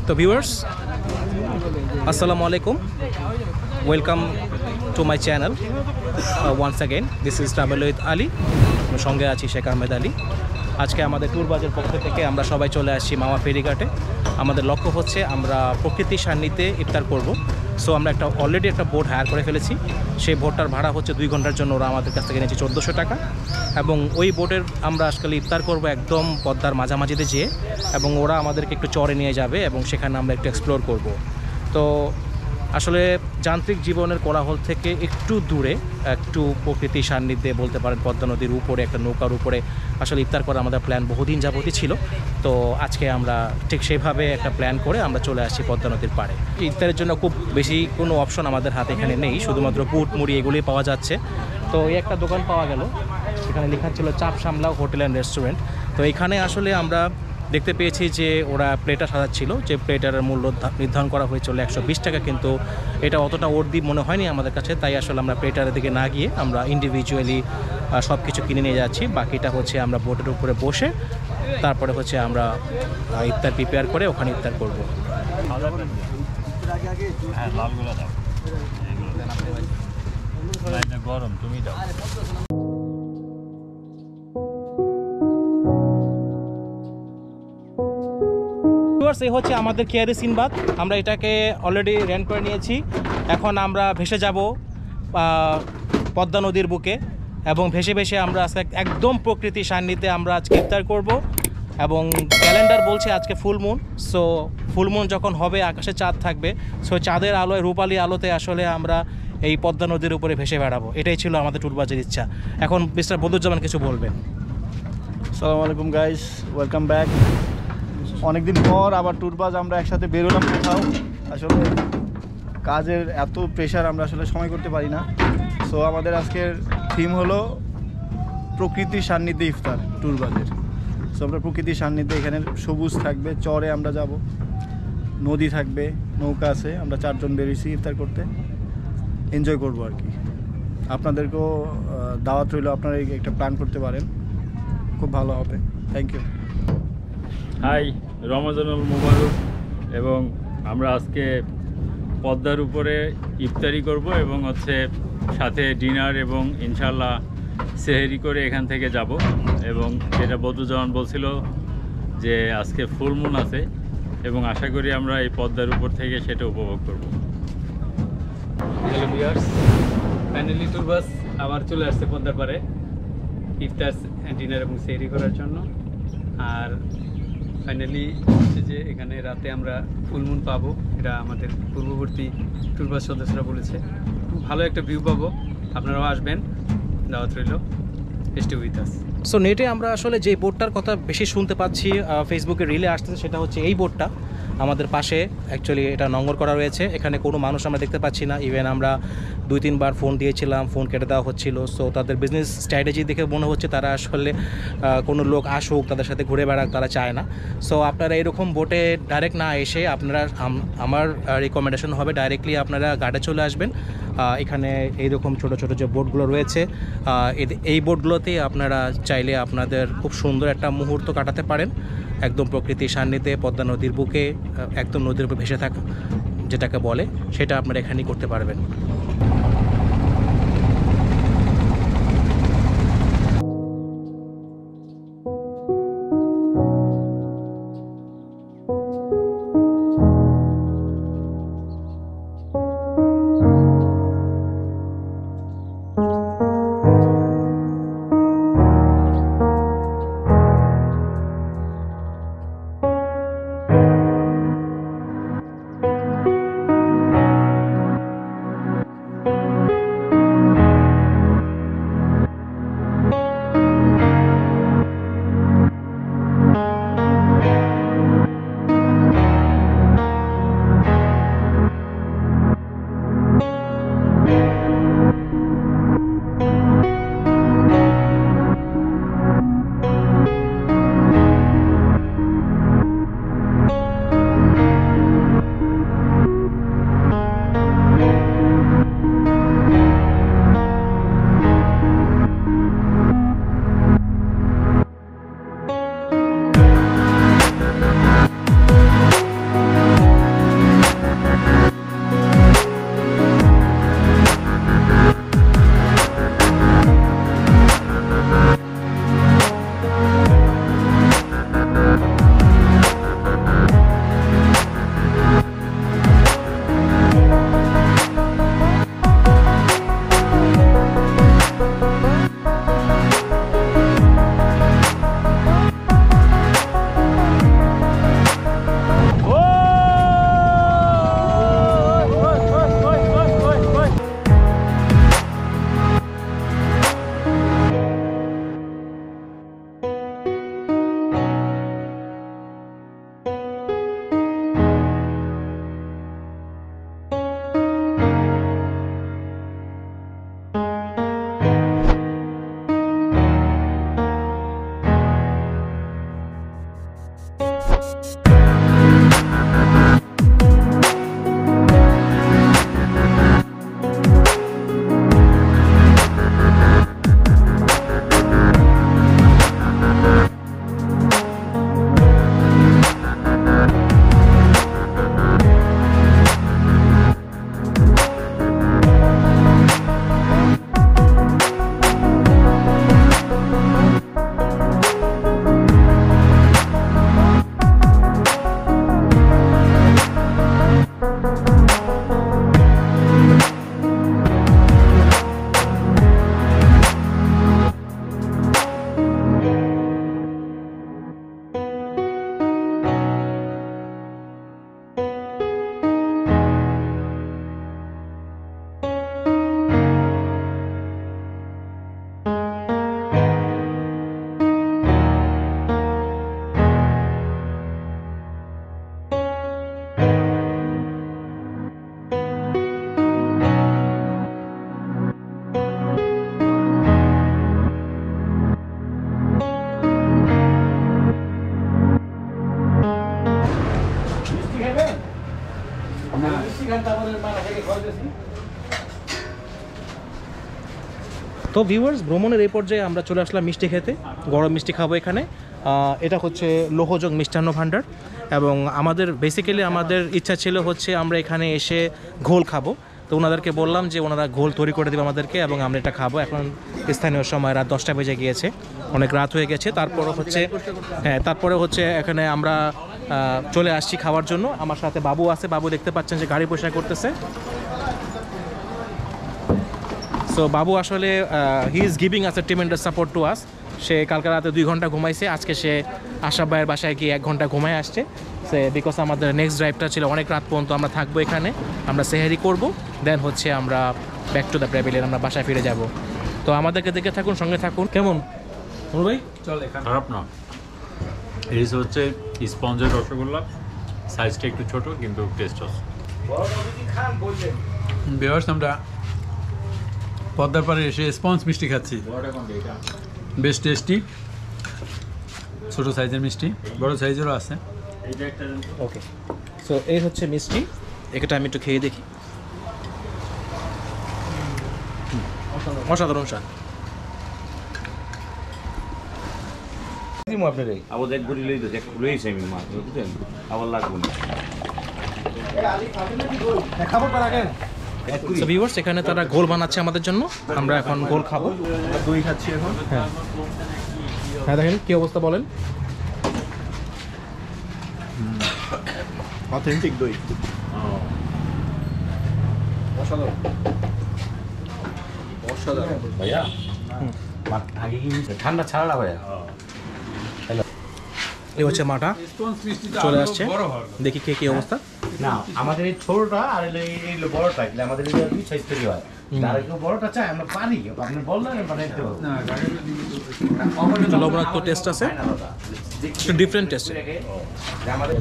তো ভিউয়ার্স, আসসালামু আলাইকুম, welcome to my channel once again. This is travel with Ali, সঙ্গে আছি শেখ আহমেদ আলী। আজকে আমাদের ট্যুরবাজের পক্ষ থেকে আমরা সবাই চলে আসছি মাওয়া ফেরিঘাটে। আমাদের লক্ষ্য হচ্ছে আমরা প্রকৃতির সান্নিধ্যে ইফতার করব। সো আমরা অলরেডি একটা বোট হায়ার করে ফেলেছি। সেই বোটটার ভাড়া হচ্ছে 2 ঘন্টার জন্য ওরা আমাদের কাছ থেকে নিয়েছে 1400 টাকা। এবং ওই বোটের আমরা আজকাল ইফতার করব একদম পদ্মার মাঝামাঝিতে যেয়ে, এবং ওরা আমাদেরকে একটু চরে নিয়ে যাবে এবং সেখানে আমরা একটু এক্সপ্লোর করব। তো আসলে যান্ত্রিক জীবনের কোলাহল থেকে একটু দূরে, একটু প্রকৃতির সান্নিধ্যে বলতে পারেন, পদ্মা নদীর উপরে একটা নৌকার উপরে আসলে ইফতার করা আমাদের প্ল্যান বহুদিন যাবতই ছিল। তো আজকে আমরা ঠিক সেভাবে একটা প্ল্যান করে আমরা চলে আসছি পদ্মা নদীর পাড়ে। ইফতারের জন্য খুব বেশি কোনো অপশন আমাদের হাতে এখানে নেই, শুধুমাত্র বুট মুড়ি এগুলোই পাওয়া যাচ্ছে। তো এই একটা দোকান পাওয়া গেল, এখানে লেখা ছিল চাপ সামলাও হোটেল অ্যান্ড রেস্টুরেন্ট। তো এখানে আসলে আমরা দেখতে পেয়েছি যে ওরা প্লেটার সাজাচ্ছিল, যে প্লেটারের মূল্য নির্ধারণ করা হয়েছিল 120 টাকা, কিন্তু এটা অতটা ওর্দি মনে হয়নি আমাদের কাছে। তাই আসলে আমরা প্লেটারের দিকে না গিয়ে আমরা ইন্ডিভিজুয়ালি সব কিছু কিনে নিয়ে যাচ্ছি। বাকিটা হচ্ছে আমরা বোটের উপরে বসে তারপরে হচ্ছে আমরা ইফতার প্রিপেয়ার করে ওখানে ইফতার করব। গরম তুমি দাও। এই হচ্ছে আমাদের কেয়ারি সিনবাদ। আমরা এটাকে অলরেডি রেন্ট করে নিয়েছি। এখন আমরা ভেসে যাব পদ্মা নদীর বুকে, এবং ভেসে ভেসে আমরা একদম প্রকৃতির সান্নিধ্যে আমরা আজকে ইফতার করব। এবং ক্যালেন্ডার বলছে আজকে ফুলমুন। সো ফুলমুন যখন হবে আকাশে চাঁদ থাকবে, সো চাঁদের আলোয়, রূপালী আলোতে আসলে আমরা এই পদ্মা নদীর উপরে ভেসে বেড়াবো। এটাই ছিল আমাদের ট্যুরবাজের ইচ্ছা। এখন মিস্টার বদরুজ্জামান কিছু বলবেন। আসসালামু আলাইকুম গাইস, ওয়েলকাম ব্যাক। অনেকদিন পর আবার ট্যুরবাজ আমরা একসাথে বেরোলাম কোথাও। আসলে কাজের এত প্রেশার, আমরা আসলে সময় করতে পারি না। সো আমাদের আজকের থিম হলো প্রকৃতির সান্নিধ্যে ইফতার ট্যুরবাজের। সো আমরা প্রকৃতির সান্নিধ্যে, এখানে সবুজ থাকবে, চরে আমরা যাব, নদী থাকবে, নৌকা আছে, আমরা 4 জন বেরিয়েছি ইফতার করতে, এনজয় করবো আর কি। আপনাদেরকেও দাওয়াত রইল, আপনারা একটা প্ল্যান করতে পারেন, খুব ভালো হবে। Thank you. হাই, রমজানুল মুবারক। এবং আমরা আজকে পদ্মার উপরে ইফতারি করব এবং সাথে ডিনার এবং ইনশাল্লাহ সেহেরি করে এখান থেকে যাব। এবং যেটা বদরুজ্জামান বলছিল যে আজকে ফুলমুন আছে, এবং আশা করি আমরা এই পদ্মার উপর থেকে সেটা উপভোগ করব। হ্যালো ভিউয়ার্স, ফাইনালি ট্যুরবাস আবার চলে আসছে পদ্মার পাড়ে ইফতার, ডিনার এবং সেহরি করার জন্য। আর ফাইনালি হচ্ছে যে এখানে রাতে আমরা ফুলমুন পাবো, এটা আমাদের পূর্ববর্তী ট্যুরবাস সদস্যরা বলেছে। খুব ভালো একটা ভিউ পাবো, আপনারাও আসবেন, দাওয়াত রইল, স্টে উইথ আস। সো নেটে আমরা আসলে যে বোটটার কথা বেশি শুনতে পাচ্ছি, ফেসবুকে রিলে আসতেছে, সেটা হচ্ছে এই বোটটা। আমাদের পাশে অ্যাকচুয়ালি এটা নোঙর করা রয়েছে, এখানে কোনো মানুষ আমরা দেখতে পাচ্ছি না। ইভেন আমরা 2-3 বার ফোন দিয়েছিলাম, ফোন কেটে দেওয়া হচ্ছিল। সো তাদের বিজনেস স্ট্র্যাটেজি দেখে মনে হচ্ছে তারা আসলে কোনো লোক আসুক তাদের সাথে ঘুরে বেড়াক তারা চায় না। সো আপনারা এরকম বোটে ডাইরেক্ট না এসে আপনারা, আমার রিকমেন্ডেশন হবে ডাইরেক্টলি আপনারা গাড়ি চলে আসবেন। এখানে এইরকম ছোট ছোট যে বোটগুলো রয়েছে, এই বোটগুলোতে আপনারা চাইলে আপনাদের খুব সুন্দর একটা মুহূর্ত কাটাতে পারেন, একদম প্রকৃতির সান্নিধ্যে পদ্মা নদীর বুকে, একদম নদীর উপর ভেসে থাকা যেটাকে বলে, সেটা আপনারা এখানেই করতে পারবেন। তো ভিউয়ার্স, ভ্রমণের এই পর্যায়ে আমরা চলে আসলাম মিষ্টি খেতে। গরম মিষ্টি খাবো এখানে। এটা হচ্ছে লোহজং মিষ্টান্ন ভাণ্ডার, এবং আমাদের বেসিক্যালি আমাদের ইচ্ছা ছিল হচ্ছে আমরা এখানে এসে ঘোল খাবো। তো ওনাদেরকে বললাম যে ওনারা ঘোল তৈরি করে দেবে আমাদেরকে, এবং আমরা এটা খাবো। এখন স্থানীয় সময় রাত 10টা বেজে গিয়েছে, অনেক রাত হয়ে গেছে। তারপরে হচ্ছে এখানে আমরা চলে আসছি খাওয়ার জন্য। আমার সাথে বাবু আছে, বাবু দেখতে পাচ্ছেন যে গাড়ি পরিষ্কার করতেছে। সো বাবু আসলে he is giving us a tremendous support to us. সে কালকে রাতে 2 ঘন্টা ঘুমাইছে, আজকে সে আশরাফ ভাইয়ের বাসায় গিয়ে 1 ঘন্টা ঘুমায় আসছে। সে বিকজ আমাদের নেক্সট ড্রাইভটা ছিল অনেক রাত পর্যন্ত আমরা থাকবো এখানে, আমরা সেহেরি করব, দেন হচ্ছে আমরা ব্যাক টু দ্য প্যাভিলিয়ন, আমরা বাসায় ফিরে যাব। তো আমাদেরকে দেখে থাকুন, সঙ্গে থাকুন। কেমন অনু ভাই? চলে খারাপ না। এই হচ্ছে স্পঞ্জের রসগোল্লা, সাইজটা একটু ছোট কিন্তু টেস্ট আছে। ভিউয়ার্স, আমরা পদ্মার পাড়ে এসে স্পঞ্জ মিষ্টি খাচ্ছি, বেশ টেস্টি। ছোট সাইজের মিষ্টি, বড় সাইজেরও আছে। ওকে, সো এই হচ্ছে মিষ্টি, এটা আমি একটু খেয়ে দেখি। অসাধারণ স্বাদ। আবার এক ঘুরি লই তো এক রয়েছে আমি মাছ বুঝছেন, আবার লাগবে না। সো ভিউয়ার্স, এখানে তারা ঘোল বানাচ্ছে আমাদের জন্য, আমরা এখন ঘোল খাবো। দই খাচ্ছি এখন। হ্যাঁ দেখেন কি অবস্থা বলেন। অথেন্টিক দই। ভাইয়া আগে কি ঠান্ডা ছাড়া না ভাইয়া? এই হচ্ছে মাটা চলে আসছে, দেখি কে কি অবস্থা। না আমাদের এই ছোটটা আর এই বড়টা, আমাদের দুই সাইজ থেকে হয়। আর কেউ বড়টা চাই আমরা পারি, আপনি বললেন বানাইতে হবে। লবণাক্ত টেস্ট আছে, একটু ডিফারেন্ট টেস্ট। আমাদের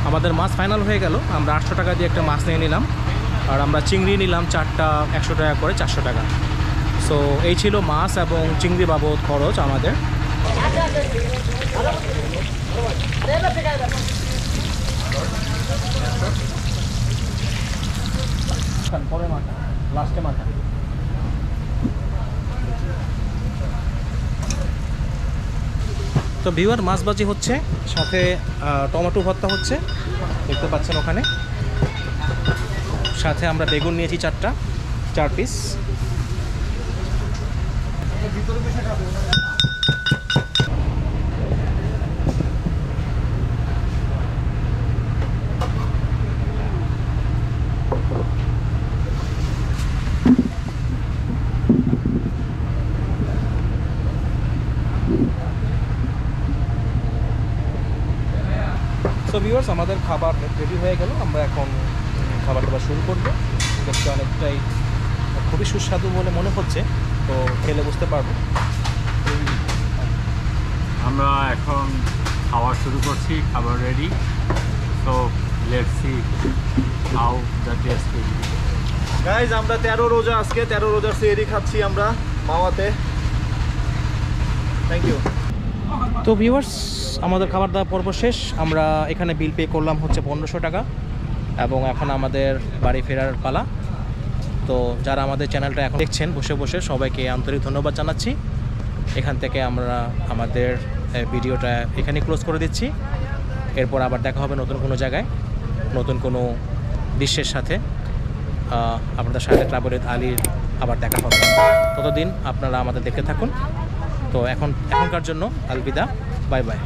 আমাদের মাছ ফাইনাল হয়ে গেল। আমরা 800 টাকা দিয়ে একটা মাছ নিয়ে নিলাম, আর আমরা চিংড়ি নিলাম 4টা 100 টাকা করে, 400 টাকা। সো এই ছিল মাছ এবং চিংড়ি বাবদ খরচ আমাদের। পরে মাথা, লাস্টে মাথা। তো ভিউয়ার, মাছ ভাজি হচ্ছে, সাথে টমেটো ভর্তা হচ্ছে, দেখতে পাচ্ছেন ওখানে। সাথে আমরা বেগুন নিয়েছি 4 পিস। সো ভিউয়ার্স, আমাদের খাবার রেডি হয়ে গেল। আমরা এখন খাবার দাবার শুরু করব। দেখতে অনেকটাই খুবই সুস্বাদু বলে মনে হচ্ছে, তো খেলে বুঝতে পারবো। আমরা এখন খাওয়া শুরু করছি, খাবার রেডি। তো let's see how the taste will be. Guys, আমরা 13 রোজা, আজকে 13 রোজার সেহরি খাচ্ছি আমরা মাওয়াতে। Thank you. তো ভিউয়ার্স, আমাদের খাবার দাওয়া পর্ব শেষ। আমরা এখানে বিল পে করলাম হচ্ছে 1500 টাকা, এবং এখন আমাদের বাড়ি ফেরার পালা। তো যারা আমাদের চ্যানেলটা এখন দেখছেন বসে বসে, সবাইকে আন্তরিক ধন্যবাদ জানাচ্ছি। এখান থেকে আমরা আমাদের ভিডিওটা এখানে ক্লোজ করে দিচ্ছি। এরপর আবার দেখা হবে নতুন কোনো জায়গায়, নতুন কোনো দৃশ্যের সাথে। আপনাদের সাথে ট্রাভেল উইথ আলীর আবার দেখা হবে। ততদিন আপনারা আমাদের দেখতে থাকুন। তো এখনকার জন্য আলবিদা, বাই বাই।